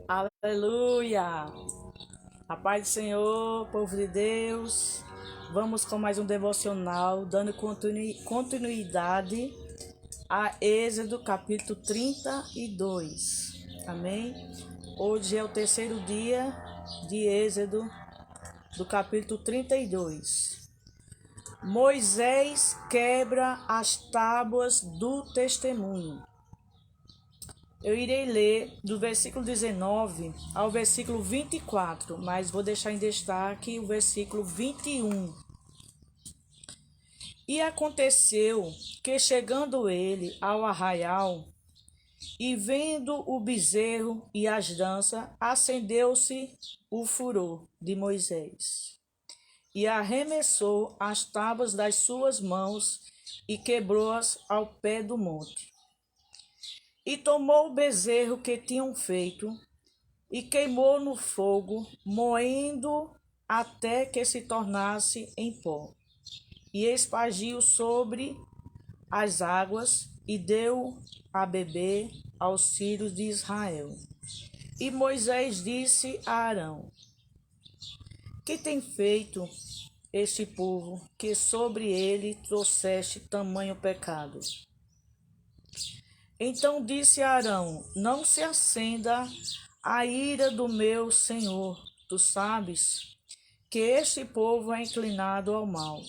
Aleluia! A paz do Senhor, povo de Deus. Vamos com mais um devocional, dando continuidade a Êxodo capítulo 32. Amém? Hoje é o terceiro dia de Êxodo do capítulo 32. Moisés quebra as tábuas do testemunho. Eu irei ler do versículo 19 ao versículo 24, mas vou deixar em destaque o versículo 21. E aconteceu que, chegando ele ao arraial, e vendo o bezerro e as danças, acendeu-se o furor de Moisés, e arremessou as tábuas das suas mãos e quebrou-as ao pé do monte. E tomou o bezerro que tinham feito e queimou no fogo, moendo até que se tornasse em pó. E espargiu sobre as águas e deu a beber aos filhos de Israel. E Moisés disse a Arão: Que tem feito este povo, que sobre ele trouxeste tamanho pecado? Então disse Arão: Não se acenda a ira do meu senhor. Tu sabes que este povo é inclinado ao mal.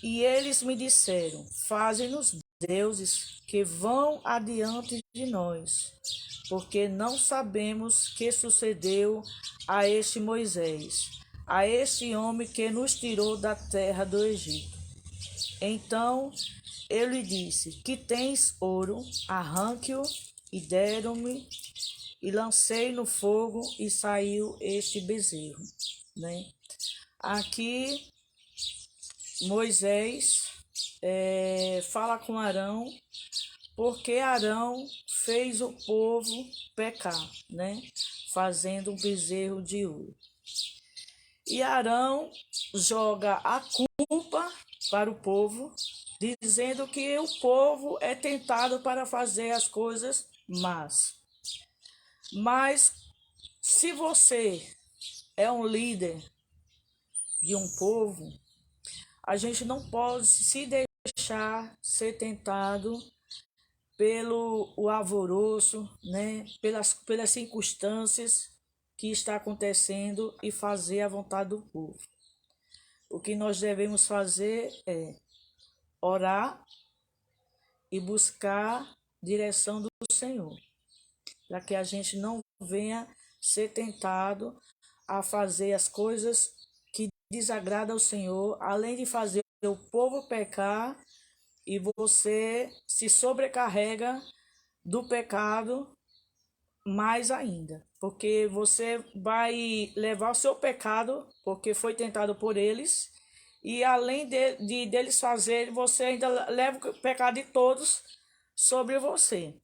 E eles me disseram: Faze-nos deuses que vão adiante de nós, porque não sabemos que sucedeu a este Moisés, a este homem que nos tirou da terra do Egito. Então eu lhe disse: Que tens ouro? Arranque-o. E deram-me, e lancei no fogo, e saiu este bezerro. Né? Aqui Moisés fala com Arão, porque Arão fez o povo pecar, né? Fazendo um bezerro de ouro. E Arão joga a culpa para o povo, dizendo que o povo é tentado para fazer as coisas más. Mas se você é um líder de um povo, a gente não pode se deixar ser tentado pelo o alvoroço, né? pelas circunstâncias que está acontecendo e fazer a vontade do povo. O que nós devemos fazer é orar e buscar direção do Senhor, para que a gente não venha ser tentado a fazer as coisas que desagradam ao Senhor, além de fazer o povo pecar, e você se sobrecarrega do pecado mais ainda, porque você vai levar o seu pecado, porque foi tentado por eles, e além deles fazerem, você ainda leva o pecado de todos sobre você.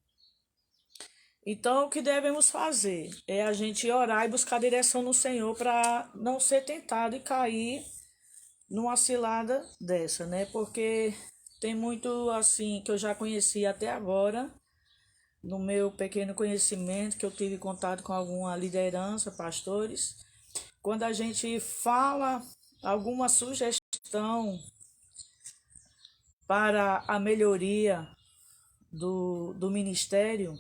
Então, o que devemos fazer é a gente orar e buscar direção no Senhor para não ser tentado e cair numa cilada dessa, né? Porque tem muito assim que eu já conheci até agora, no meu pequeno conhecimento, que eu tive contato com alguma liderança, pastores. Quando a gente fala alguma sugestão para a melhoria do ministério,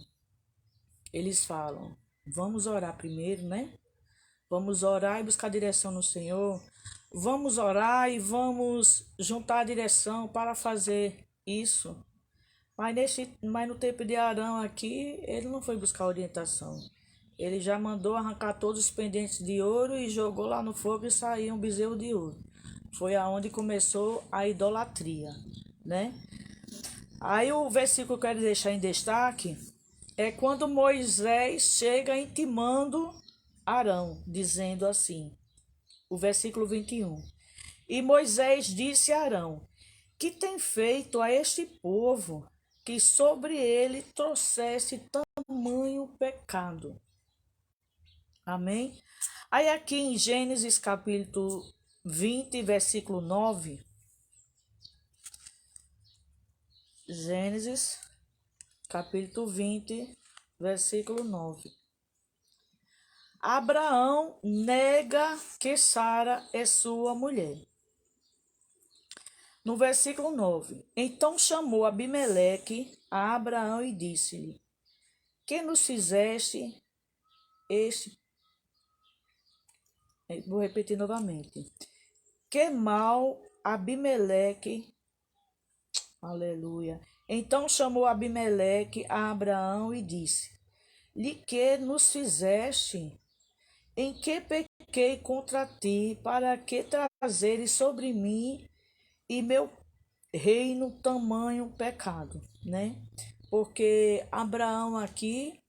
eles falam: vamos orar primeiro, né? Vamos orar e buscar direção no Senhor. Vamos orar e vamos juntar a direção para fazer isso. Mas no tempo de Arão aqui, ele não foi buscar orientação. Ele já mandou arrancar todos os pendentes de ouro e jogou lá no fogo, e saiu um bezerro de ouro. Foi aonde começou a idolatria, né? Aí o versículo que eu quero deixar em destaque é quando Moisés chega intimando Arão, dizendo assim, o versículo 21. E Moisés disse a Arão: Que tem feito a este povo, que sobre ele trouxesse tamanho pecado? Amém? Aí aqui em Gênesis capítulo 20, versículo 9. Gênesis capítulo 20, versículo 9. Abraão nega que Sara é sua mulher. No versículo 9: Então chamou Abimeleque a Abraão e disse-lhe: Que nos fizeste este. Vou repetir novamente. Que mal Abimeleque. Aleluia. Então chamou Abimeleque a Abraão e disse: Lhe que nos fizeste? Em que pequei contra ti, para que trazeres sobre mim e meu reino tamanho pecado, né? Porque Abraão aqui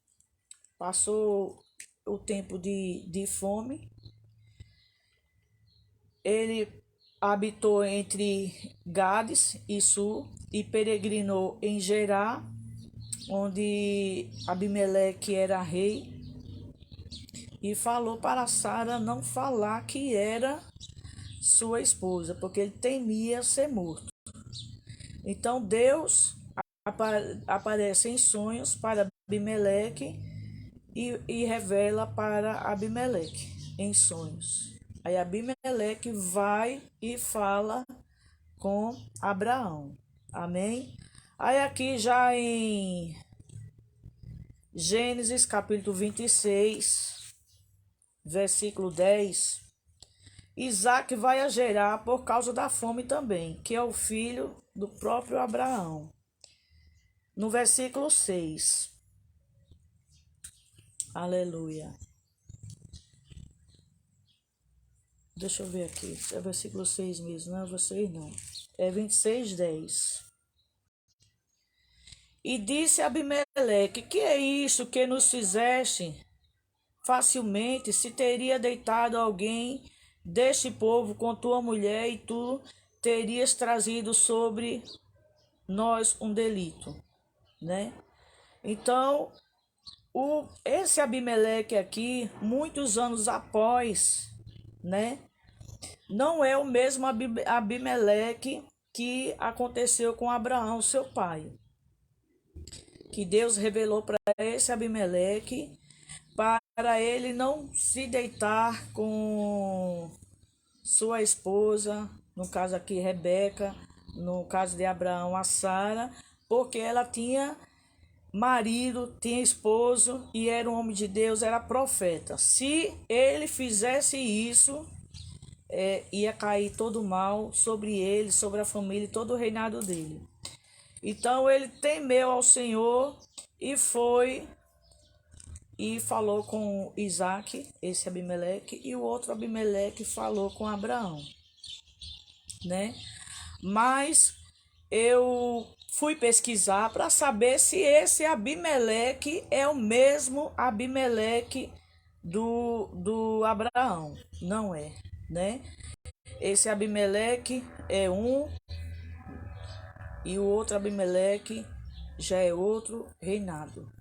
passou o tempo de fome, ele habitou entre Gades e Sul e peregrinou em Gerá, onde Abimeleque era rei, e falou para Sara não falar que era sua esposa, porque ele temia ser morto. Então Deus aparece em sonhos para Abimeleque e revela para Abimeleque em sonhos. Aí Abimeleque vai e fala com Abraão. Amém? Aí aqui já em Gênesis capítulo 26, versículo 10, Isaac vai a Gerar por causa da fome também, que é o filho do próprio Abraão. No versículo 6. Aleluia. Deixa eu ver aqui. É versículo 6 mesmo, não é vocês não. É 26, 10. E disse a Abimeleque: Que é isso que nos fizeste? Facilmente se teria deitado alguém deste povo com tua mulher, e tu terias trazido sobre nós um delito, né? Então, esse Abimeleque aqui, muitos anos após, né? Não é o mesmo Abimeleque que aconteceu com Abraão, seu pai. Que Deus revelou para esse Abimeleque para ele não se deitar com sua esposa, no caso aqui Rebeca, no caso de Abraão, a Sara, porque ela tinha marido, tinha esposo e era um homem de Deus, era profeta. Se ele fizesse isso, ia cair todo o mal sobre ele, sobre a família e todo o reinado dele. Então ele temeu ao Senhor e foi e falou com Isaac, esse Abimeleque, e o outro Abimeleque falou com Abraão, né? Mas eu fui pesquisar para saber se esse Abimeleque é o mesmo Abimeleque do Abraão. Não é, né? Esse Abimeleque é um e o outro Abimeleque já é outro reinado.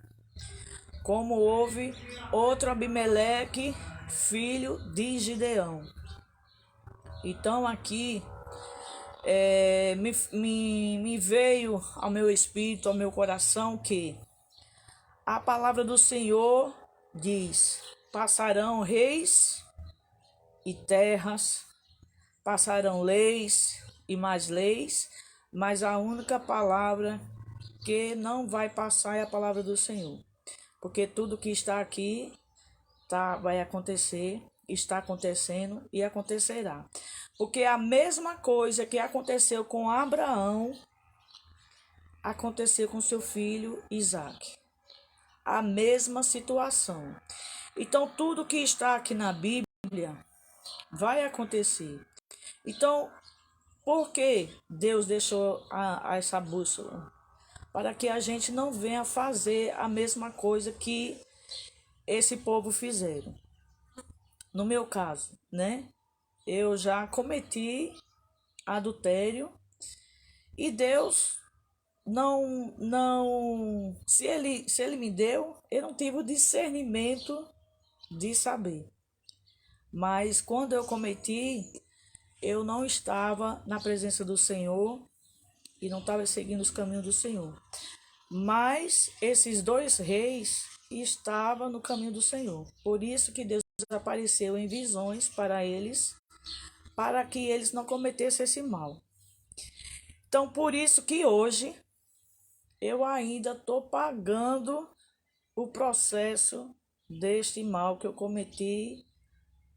Como houve outro Abimeleque, filho de Gideão. Então aqui me veio ao meu espírito, ao meu coração, que a palavra do Senhor diz: passarão reis e terras, passarão leis e mais leis, mas a única palavra que não vai passar é a palavra do Senhor. Porque tudo que está aqui vai acontecer, está acontecendo e acontecerá. Porque a mesma coisa que aconteceu com Abraão, aconteceu com seu filho Isaac. A mesma situação. Então, tudo que está aqui na Bíblia vai acontecer. Então, por que Deus deixou essa bússola? Para que a gente não venha fazer a mesma coisa que esse povo fizeram. No meu caso, né? Eu já cometi adultério e Deus se ele me deu, eu não tive o discernimento de saber. Mas quando eu cometi, eu não estava na presença do Senhor e não estava seguindo os caminhos do Senhor. Mas esses dois reis estavam no caminho do Senhor. Por isso que Deus apareceu em visões para eles, para que eles não cometessem esse mal. Então, por isso que hoje eu ainda estou pagando o processo deste mal que eu cometi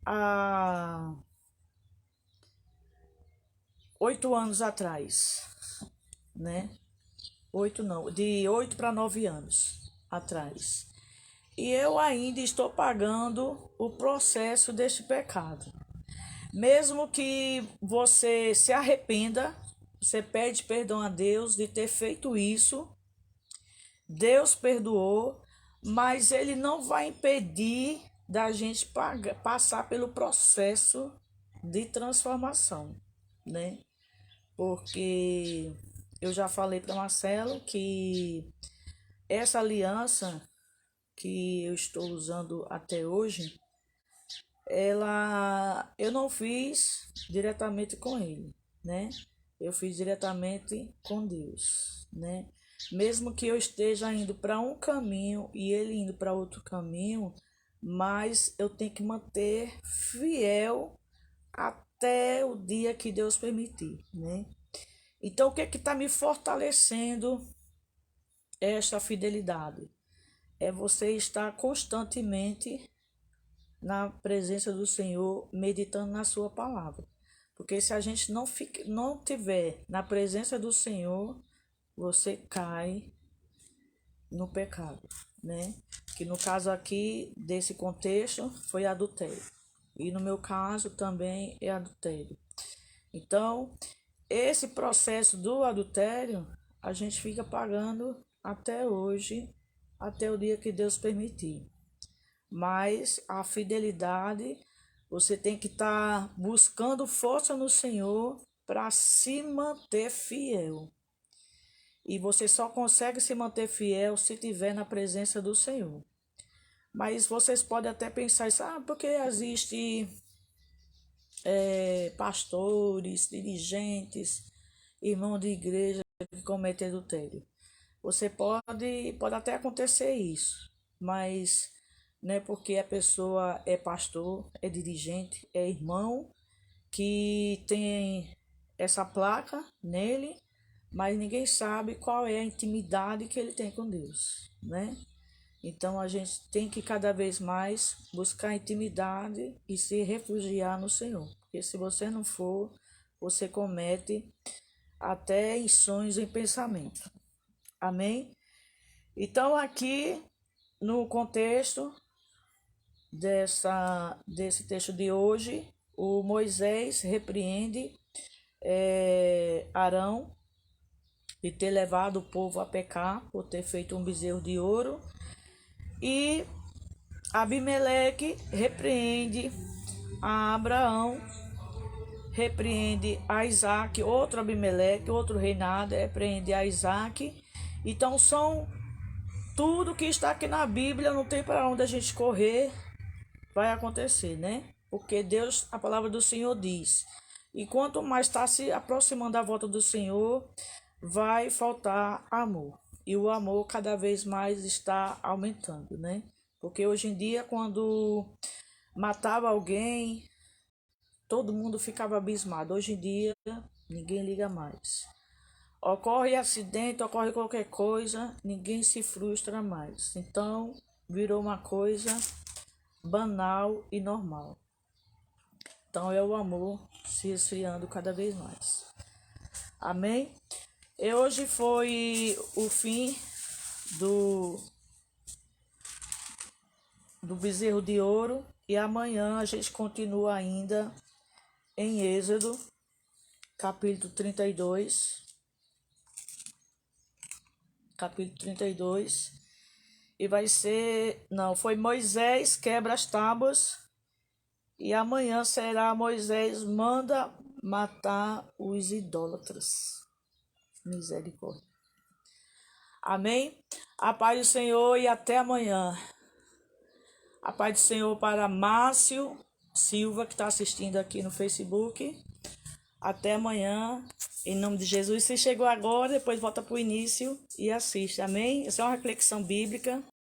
há 8 anos atrás, né? De 8 para 9 anos atrás. E eu ainda estou pagando o processo deste pecado. Mesmo que você se arrependa, você pede perdão a Deus de ter feito isso, Deus perdoou, mas Ele não vai impedir da gente passar pelo processo de transformação, né? Porque eu já falei para Marcelo que essa aliança que eu estou usando até hoje, eu não fiz diretamente com ele, né? Eu fiz diretamente com Deus, né? Mesmo que eu esteja indo para um caminho e ele indo para outro caminho, mas eu tenho que manter fiel até o dia que Deus permitir, né? Então, o que é que está me fortalecendo esta fidelidade? É você estar constantemente na presença do Senhor, meditando na sua palavra. Porque se a gente não tiver na presença do Senhor, você cai no pecado, né? Que no caso aqui, desse contexto, foi adultério. E no meu caso também é adultério. Então, esse processo do adultério, a gente fica pagando até hoje, até o dia que Deus permitir. Mas a fidelidade, você tem que estar buscando força no Senhor para se manter fiel. E você só consegue se manter fiel se estiver na presença do Senhor. Mas vocês podem até pensar isso, porque existe pastores, dirigentes, irmãos de igreja que cometem adultério. Pode até acontecer isso, mas não é porque a pessoa é pastor, é dirigente, é irmão, que tem essa placa nele, mas ninguém sabe qual é a intimidade que ele tem com Deus, né? Então a gente tem que cada vez mais buscar intimidade e se refugiar no Senhor. Porque se você não for, você comete até em sonhos e em pensamento. Amém? Então aqui no contexto desse texto de hoje, o Moisés repreende Arão de ter levado o povo a pecar por ter feito um bezerro de ouro. E Abimeleque repreende a Abraão, repreende a Isaac, outro Abimeleque, outro reinado, repreende a Isaac. Então são tudo que está aqui na Bíblia, não tem para onde a gente correr, vai acontecer, né? Porque Deus, a palavra do Senhor diz, e quanto mais está se aproximando da volta do Senhor, vai faltar amor. E o amor cada vez mais está aumentando, né? Porque hoje em dia, quando matava alguém, todo mundo ficava abismado. Hoje em dia, ninguém liga mais. Ocorre acidente, ocorre qualquer coisa, ninguém se frustra mais. Então, virou uma coisa banal e normal. Então, é o amor se esfriando cada vez mais. Amém? E hoje foi o fim do bezerro de ouro. E amanhã a gente continua ainda em Êxodo, capítulo 32. Capítulo 32. E vai ser... Não, foi Moisés quebra as tábuas. E amanhã será Moisés manda matar os idólatras. Misericórdia. Amém? A paz do Senhor e até amanhã. A paz do Senhor para Márcio Silva, que está assistindo aqui no Facebook. Até amanhã, em nome de Jesus. Se chegou agora, depois volta para o início e assiste. Amém? Essa é uma reflexão bíblica.